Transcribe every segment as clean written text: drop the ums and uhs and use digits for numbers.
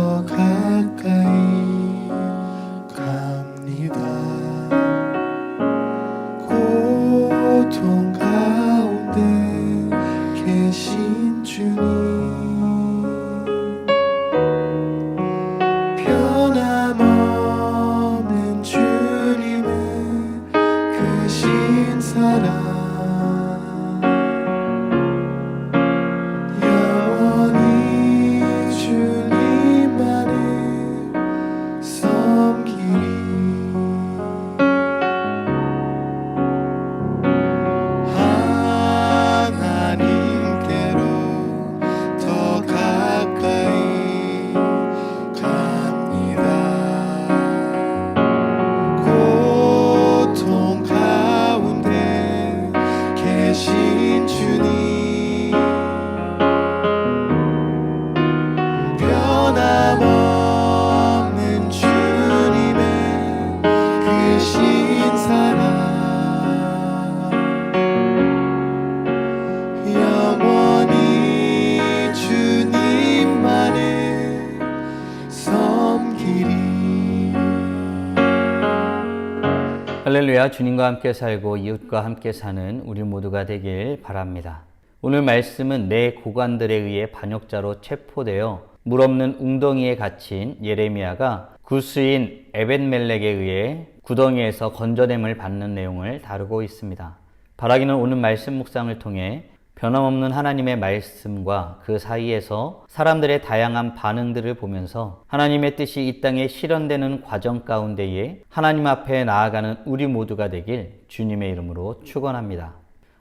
더 가까이 갑니다. 고통 가운데 계신 주님, 변함없는 주님은 크신 사랑, 할렐루야. 주님과 함께 살고 이웃과 함께 사는 우리 모두가 되길 바랍니다. 오늘 말씀은 내 고관들에 의해 반역자로 체포되어 물 없는 웅덩이에 갇힌 예레미야가 구스인 에벤멜렉에 의해 구덩이에서 건져냄을 받는 내용을 다루고 있습니다. 바라기는 오늘 말씀 묵상을 통해 변함없는 하나님의 말씀과 그 사이에서 사람들의 다양한 반응들을 보면서 하나님의 뜻이 이 땅에 실현되는 과정 가운데에 하나님 앞에 나아가는 우리 모두가 되길 주님의 이름으로 축원합니다.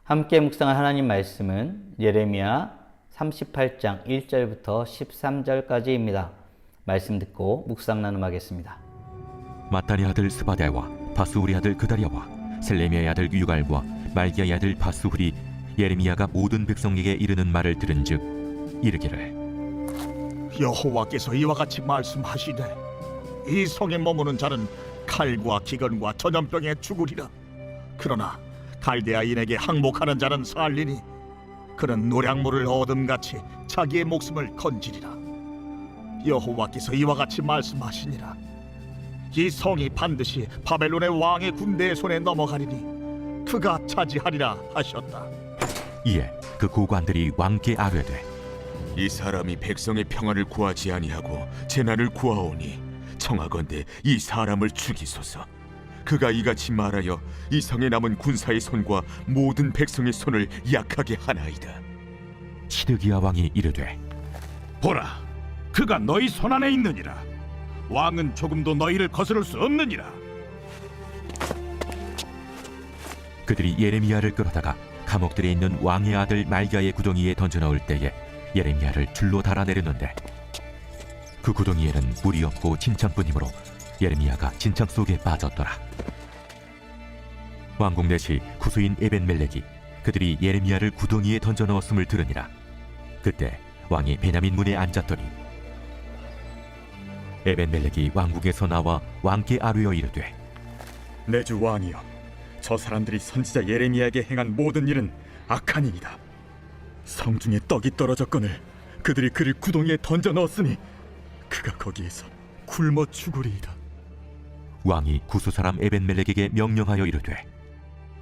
함께 묵상할 하나님 말씀은 예레미야 38장 1절부터 13절까지입니다. 말씀 듣고 묵상 나눔하겠습니다. 마따니 아들 스바데와 바스후리 아들 그다리아와 셀레미아의 아들 유갈과 말기야의 아들 바스후리 예레미야가 모든 백성에게 이르는 말을 들은즉 이르기를, 여호와께서 이와 같이 말씀하시되 이 성에 머무는 자는 칼과 기근과 전염병에 죽으리라. 그러나 갈대아인에게 항복하는 자는 살리니 그는 노량물을 얻음같이 자기의 목숨을 건지리라. 여호와께서 이와 같이 말씀하시니라. 이 성이 반드시 바벨론의 왕의 군대의 손에 넘어가리니 그가 차지하리라 하셨다. 이에 그 고관들이 왕께 아뢰되, 이 사람이 백성의 평안을 구하지 아니하고 재난을 구하오니 청하건대 이 사람을 죽이소서. 그가 이같이 말하여 이 성에 남은 군사의 손과 모든 백성의 손을 약하게 하나이다. 시드기야 왕이 이르되, 보라, 그가 너희 손안에 있느니라. 왕은 조금도 너희를 거스를 수 없느니라. 그들이 예레미야를 끌어다가 감옥들에 있는 왕의 아들 말기야의 구덩이에 던져 넣을 때에 예레미야를 줄로 달아내렸는데 그 구덩이에는 물이 없고 진창뿐이므로 예레미야가 진창 속에 빠졌더라. 왕궁 내시 구스인 에벤멜렉이 그들이 예레미야를 구덩이에 던져 넣었음을 들으니라. 그때 왕이 베냐민 문에 앉았더니 에벤멜렉이 왕궁에서 나와 왕께 아뢰어 이르되, 내 주 왕이여, 저 사람들이 선지자 예레미야에게 행한 모든 일은 악한 일이다. 성중에 떡이 떨어졌거늘 그들이 그를 구덩이에 던져 넣었으니 그가 거기에서 굶어 죽으리이다. 왕이 구스 사람 에벤멜렉에게 명령하여 이르되,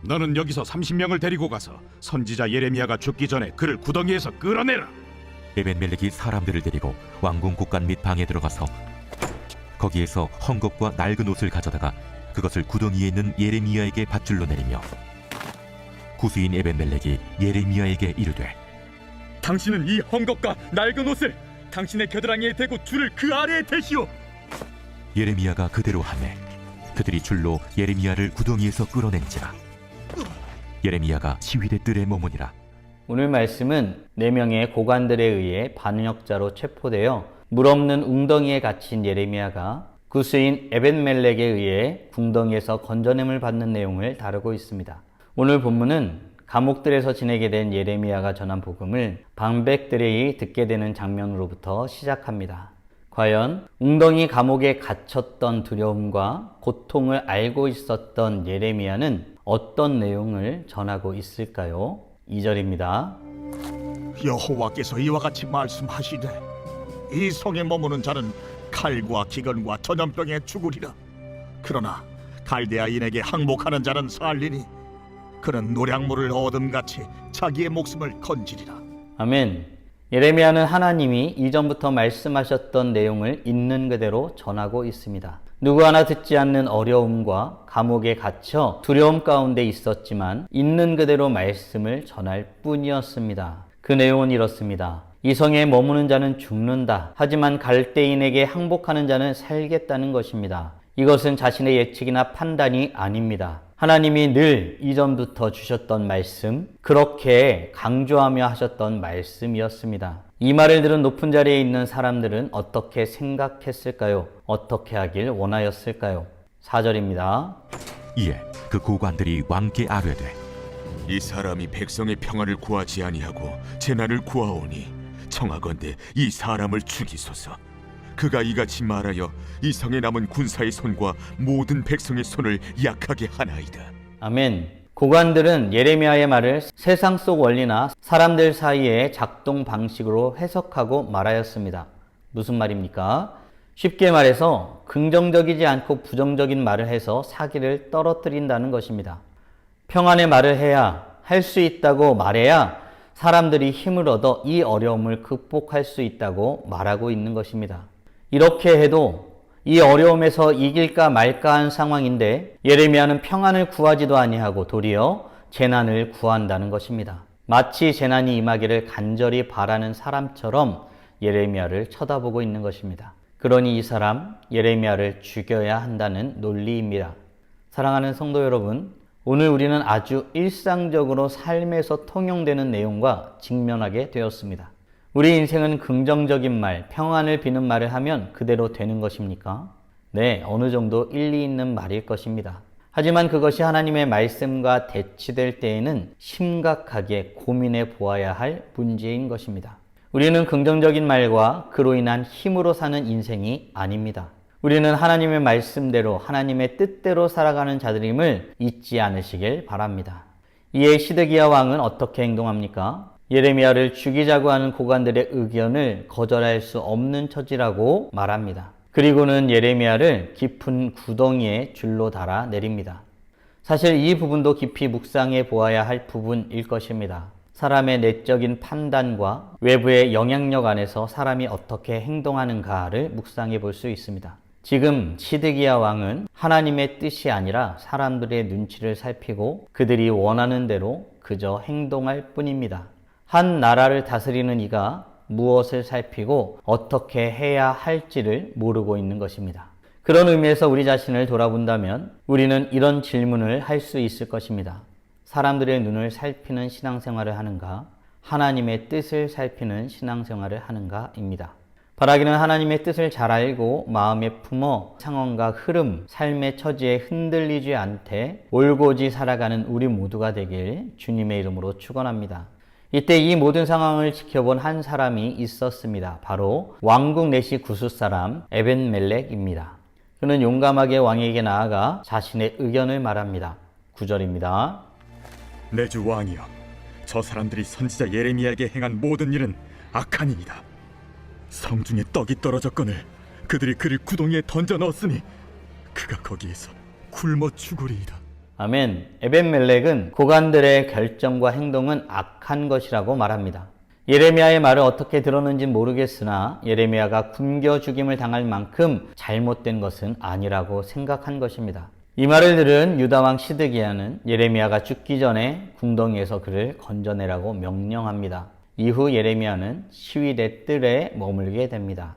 너는 여기서 30명을 데리고 가서 선지자 예레미야가 죽기 전에 그를 구덩이에서 끌어내라. 에벤멜렉이 사람들을 데리고 왕궁 곳간 및 방에 들어가서 거기에서 헝겊과 낡은 옷을 가져다가 그것을 구덩이에 있는 예레미야에게 밧줄로 내리며 구스인 에벤멜렉이 예레미야에게 이르되, 당신은 이 헝겊과 낡은 옷을 당신의 겨드랑이에 대고 줄을 그 아래에 대시오. 예레미야가 그대로 하매 그들이 줄로 예레미야를 구덩이에서 끌어낸지라. 예레미야가 시위대 뜰에 머무니라. 오늘 말씀은 4명의 고관들에 의해 반역자로 체포되어 물 없는 웅덩이에 갇힌 예레미야가 구스인 에벤멜렉에 의해 궁덩이에서 건져냄을 받는 내용을 다루고 있습니다. 오늘 본문은 감옥들에서 지내게 된 예레미야가 전한 복음을 방백들이 듣게 되는 장면으로부터 시작합니다. 과연 웅덩이 감옥에 갇혔던 두려움과 고통을 알고 있었던 예레미야는 어떤 내용을 전하고 있을까요? 2절입니다. 여호와께서 이와 같이 말씀하시되 이 성에 머무는 자는 칼과 기근과 전염병에 죽으리라. 그러나 갈대아인에게 항복하는 자는 살리니 그는 노량물을 얻음같이 자기의 목숨을 건지리라. 아멘. 예레미야는 하나님이 이전부터 말씀하셨던 내용을 있는 그대로 전하고 있습니다. 누구 하나 듣지 않는 어려움과 감옥에 갇혀 두려움 가운데 있었지만 있는 그대로 말씀을 전할 뿐이었습니다. 그 내용은 이렇습니다. 이 성에 머무는 자는 죽는다. 하지만 갈대인에게 항복하는 자는 살겠다는 것입니다. 이것은 자신의 예측이나 판단이 아닙니다. 하나님이 늘 이전부터 주셨던 말씀, 그렇게 강조하며 하셨던 말씀이었습니다. 이 말을 들은 높은 자리에 있는 사람들은 어떻게 생각했을까요? 어떻게 하길 원하였을까요? 4절입니다. 이에 그 고관들이 왕께 아뢰되 이 사람이 백성의 평안을 구하지 아니하고 재난을 구하오니 청하건대 이 사람을 죽이소서. 그가 이같이 말하여 이 성에 남은 군사의 손과 모든 백성의 손을 약하게 하나이다. 아멘. 고관들은 예레미야의 말을 세상 속 원리나 사람들 사이의 작동 방식으로 해석하고 말하였습니다. 무슨 말입니까? 쉽게 말해서 긍정적이지 않고 부정적인 말을 해서 사기를 떨어뜨린다는 것입니다. 평안의 말을 해야, 할 수 있다고 말해야 사람들이 힘을 얻어 이 어려움을 극복할 수 있다고 말하고 있는 것입니다. 이렇게 해도 이 어려움에서 이길까 말까 한 상황인데 예레미야는 평안을 구하지도 아니하고 도리어 재난을 구한다는 것입니다. 마치 재난이 임하기를 간절히 바라는 사람처럼 예레미야를 쳐다보고 있는 것입니다. 그러니 이 사람 예레미야를 죽여야 한다는 논리입니다. 사랑하는 성도 여러분, 오늘 우리는 아주 일상적으로 삶에서 통용되는 내용과 직면하게 되었습니다. 우리 인생은 긍정적인 말, 평안을 비는 말을 하면 그대로 되는 것입니까? 네, 어느 정도 일리 있는 말일 것입니다. 하지만 그것이 하나님의 말씀과 대치될 때에는 심각하게 고민해 보아야 할 문제인 것입니다. 우리는 긍정적인 말과 그로 인한 힘으로 사는 인생이 아닙니다. 우리는 하나님의 말씀대로 하나님의 뜻대로 살아가는 자들임을 잊지 않으시길 바랍니다. 이에 시드기야 왕은 어떻게 행동합니까? 예레미야를 죽이자고 하는 고관들의 의견을 거절할 수 없는 처지라고 말합니다. 그리고는 예레미야를 깊은 구덩이에 줄로 달아 내립니다. 사실 이 부분도 깊이 묵상해 보아야 할 부분일 것입니다. 사람의 내적인 판단과 외부의 영향력 안에서 사람이 어떻게 행동하는가를 묵상해 볼 수 있습니다. 지금 시드기야 왕은 하나님의 뜻이 아니라 사람들의 눈치를 살피고 그들이 원하는 대로 그저 행동할 뿐입니다. 한 나라를 다스리는 이가 무엇을 살피고 어떻게 해야 할지를 모르고 있는 것입니다. 그런 의미에서 우리 자신을 돌아본다면 우리는 이런 질문을 할 수 있을 것입니다. 사람들의 눈을 살피는 신앙생활을 하는가? 하나님의 뜻을 살피는 신앙생활을 하는가입니다. 바라기는 하나님의 뜻을 잘 알고 마음에 품어 상황과 흐름, 삶의 처지에 흔들리지 않되 올곧이 살아가는 우리 모두가 되길 주님의 이름으로 축원합니다. 이때 이 모든 상황을 지켜본 한 사람이 있었습니다. 바로 왕국 내시 구스 사람 에벤멜렉입니다. 그는 용감하게 왕에게 나아가 자신의 의견을 말합니다. 9절입니다. 내 주 왕이여, 저 사람들이 선지자 예레미야에게 행한 모든 일은 악한이니이다. 성중에 떡이 떨어졌거늘 그들이 그를 구덩이에 던져 넣었으니 그가 거기에서 굶어 죽으리이다. 아멘. 에벤멜렉은 고관들의 결정과 행동은 악한 것이라고 말합니다. 예레미야의 말을 어떻게 들었는지 모르겠으나 예레미야가 굶겨 죽임을 당할 만큼 잘못된 것은 아니라고 생각한 것입니다. 이 말을 들은 유다왕 시드기야는 예레미야가 죽기 전에 궁덩이에서 그를 건져내라고 명령합니다. 이후 예레미야는 시위대 뜰에 머물게 됩니다.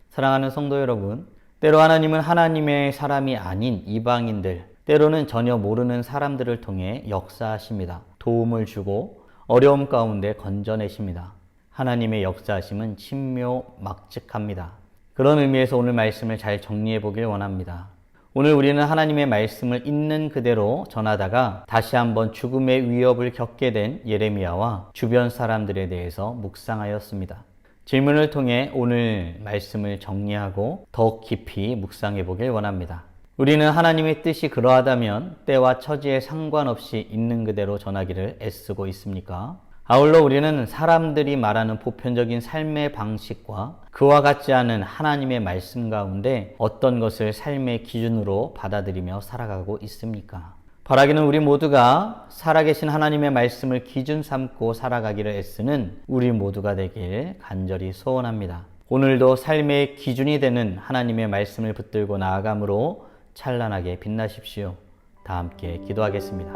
사랑하는 성도 여러분, 때로 하나님은 하나님의 사람이 아닌 이방인들, 때로는 전혀 모르는 사람들을 통해 역사하십니다. 도움을 주고 어려움 가운데 건져내십니다. 하나님의 역사하심은 신묘막측합니다. 그런 의미에서 오늘 말씀을 잘 정리해 보길 원합니다. 오늘 우리는 하나님의 말씀을 있는 그대로 전하다가 다시 한번 죽음의 위협을 겪게 된 예레미야와 주변 사람들에 대해서 묵상하였습니다. 질문을 통해 오늘 말씀을 정리하고 더욱 깊이 묵상해 보길 원합니다. 우리는 하나님의 뜻이 그러하다면 때와 처지에 상관없이 있는 그대로 전하기를 애쓰고 있습니까? 아울러 우리는 사람들이 말하는 보편적인 삶의 방식과 그와 같지 않은 하나님의 말씀 가운데 어떤 것을 삶의 기준으로 받아들이며 살아가고 있습니까? 바라기는 우리 모두가 살아계신 하나님의 말씀을 기준 삼고 살아가기를 애쓰는 우리 모두가 되길 간절히 소원합니다. 오늘도 삶의 기준이 되는 하나님의 말씀을 붙들고 나아감으로 찬란하게 빛나십시오. 다 함께 기도하겠습니다.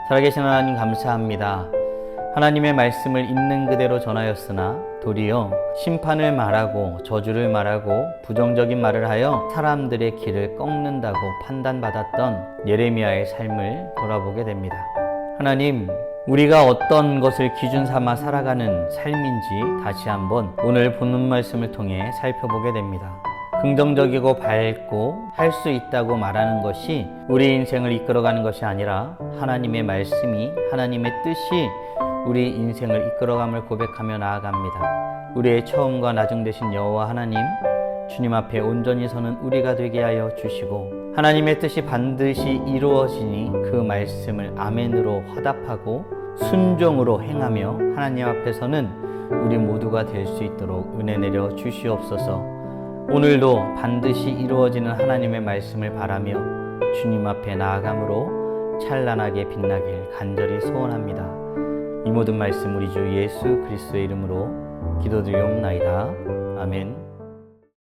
살아계신 하나님 감사합니다. 하나님의 말씀을 있는 그대로 전하였으나 도리어 심판을 말하고 저주를 말하고 부정적인 말을 하여 사람들의 길을 꺾는다고 판단받았던 예레미야의 삶을 돌아보게 됩니다. 하나님, 우리가 어떤 것을 기준 삼아 살아가는 삶인지 다시 한번 오늘 본문 말씀을 통해 살펴보게 됩니다. 긍정적이고 밝고 할 수 있다고 말하는 것이 우리 인생을 이끌어가는 것이 아니라 하나님의 말씀이, 하나님의 뜻이 우리 인생을 이끌어감을 고백하며 나아갑니다. 우리의 처음과 나중 되신 여호와 하나님, 주님 앞에 온전히 서는 우리가 되게 하여 주시고 하나님의 뜻이 반드시 이루어지니 그 말씀을 아멘으로 화답하고 순종으로 행하며 하나님 앞에서는 우리 모두가 될 수 있도록 은혜 내려 주시옵소서. 오늘도 반드시 이루어지는 하나님의 말씀을 바라며 주님 앞에 나아감으로 찬란하게 빛나길 간절히 소원합니다. 이 모든 말씀 우리 주 예수 그리스도의 이름으로 기도드리옵나이다. 아멘.